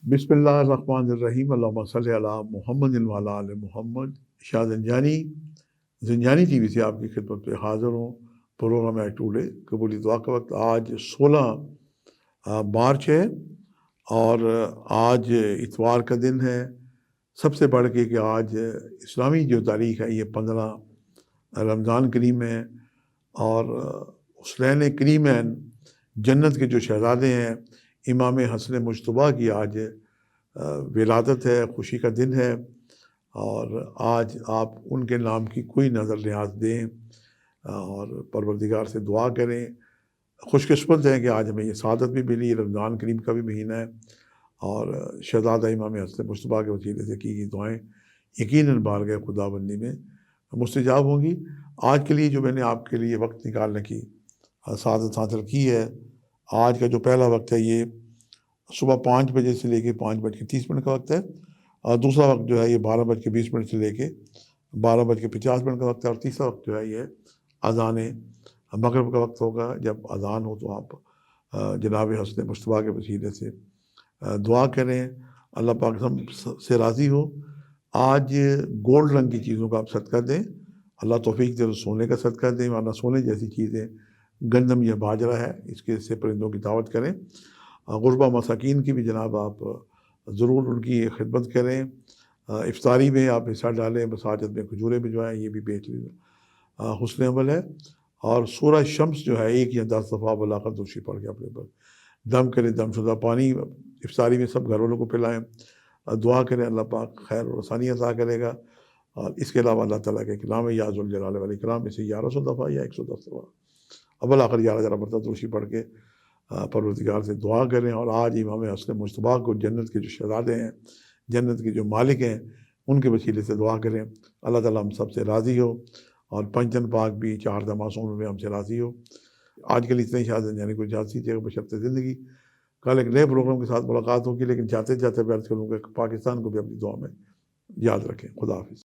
بسم اللہ الرحمن الرحیم، اللہم صلی علی محمد وعلی آل محمد۔ شاہ زنجانی ٹی وی سے آپ کی خدمت پہ حاضر ہوں۔ پروگرام ہے ٹوڈے قبولی دعا کا وقت۔ آج 16 مارچ ہے اور آج اتوار کا دن ہے۔ سب سے بڑھ کے کہ آج اسلامی جو تاریخ ہے یہ 15 رمضان کریم ہے، اور حسنین کریمین جنت کے جو شہزادے ہیں امام حسن مجتبیٰ کی آج ولادت ہے، خوشی کا دن ہے، اور آج آپ ان کے نام کی کوئی نظر نیاز دیں اور پروردگار سے دعا کریں۔ خوش قسمت ہیں کہ آج ہمیں یہ سعادت بھی ملی، رمضان کریم کا بھی مہینہ ہے، اور شہزادہ امام حسن مجتبیٰ کے وسیلے سے کی گئی دعائیں یقیناً بارگاہ خدا بندی میں مستجاب ہوں گی۔ آج کے لیے جو میں نے آپ کے لیے وقت نکالنے کی سعادت حاصل کی ہے، آج کا جو پہلا وقت ہے یہ صبح 5 بجے سے لے کے 5:30 کا وقت ہے، اور دوسرا وقت جو ہے یہ 12:20 سے لے کے 12:50 کا وقت ہے، اور تیسرا وقت جو ہے یہ اذان مغرب کا وقت ہوگا۔ جب اذان ہو تو آپ جناب حسن مجتبیٰ کے وسیلے سے دعا کریں، اللہ پاک ہم سے راضی ہو۔ آج گولڈ رنگ کی چیزوں کا آپ صدقہ دیں، اللہ توفیق دے تو سونے کا صدقہ دیں، ورنہ سونے جیسی چیزیں گندم یا باجرہ ہے اس کے سے پرندوں کی دعوت کریں۔ غربا مساکین کی بھی جناب آپ ضرور ان کی خدمت کریں۔ افطاری میں آپ حصہ ڈالیں، مساجد میں کھجوریں بھجوائیں، یہ بھی بہترین حسن عمل ہے۔ اور سورہ شمس جو ہے 1 یا 10 دفعہ بلاغت دوشی پڑھ کے اپنے پر دم کریں، دم شدہ پانی افطاری میں سب گھر والوں کو پلائیں، دعا کریں، اللہ پاک خیر اور آسانی عطا کرے گا۔ اور اس کے علاوہ اللہ تعالیٰ کے کلام ہے یا ذوالجلال والاکرام، اسے 1100 دفعہ یا 110 دفعہ اول آخر 11 مرتبہ دوشی پڑھ کے پروردگار سے دعا کریں۔ اور آج امام حسن مجتبیٰ کو جنت کے جو شہزادے ہیں، جنت کے جو مالک ہیں، ان کے وسیلے سے دعا کریں، اللہ تعالیٰ ہم سب سے راضی ہو، اور پنجن پاک بھی 4 معصوموں میں ہم سے راضی ہو۔ آج کے لیے اتنے شاہ زنجانی کو اجازت دیجیے گا بشرط زندگی۔ کل ایک نئے پروگرام کے ساتھ ملاقات ہوگی، لیکن جاتے جاتے میں عرض کروں گا کہ پاکستان کو بھی اپنی دعا میں یاد رکھیں۔ خدا حافظ۔